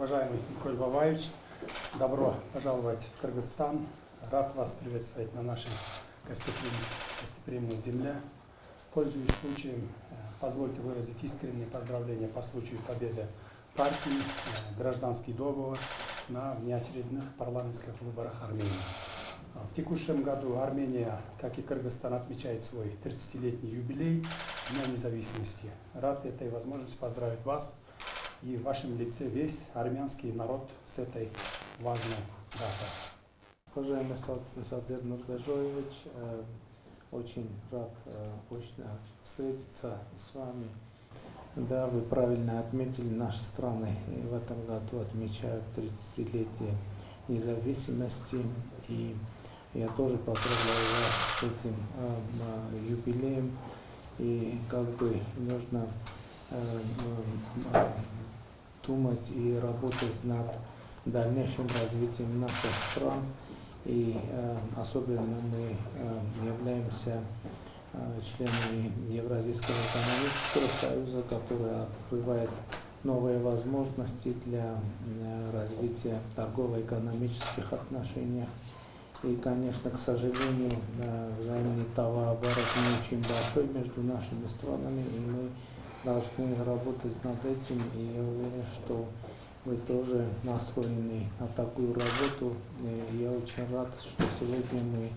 Уважаемый Николь Бабаевич, добро пожаловать в Кыргызстан. Рад вас приветствовать на нашей гостеприимной земле. Пользуясь случаем, позвольте выразить искренние поздравления по случаю победы партии «Гражданский договор» на внеочередных парламентских выборах Армении. В текущем году Армения, как и Кыргызстан, отмечает свой 30-летний юбилей Дня независимости. Рад этой возможности поздравить вас и в вашем лице весь армянский народ с этой важной датой. Уважаемый Садыр Нургажоевич, очень рад очно встретиться с вами. Да, вы правильно отметили, наши страны в этом году отмечают 30-летие независимости, и я тоже поздравляю вас с этим юбилеем, и как бы нужно думать и работать над дальнейшим развитием наших стран, и особенно мы являемся членами Евразийского экономического союза, который открывает новые возможности для развития торгово-экономических отношений. И, конечно, к сожалению, взаимный товарооборот не очень большой между нашими странами, и мы должны работать над этим, и я уверен, что вы тоже настроены на такую работу. И я очень рад, что сегодня мы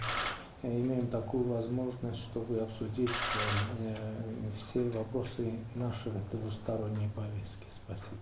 имеем такую возможность, чтобы обсудить все вопросы нашей двусторонней повестки. Спасибо.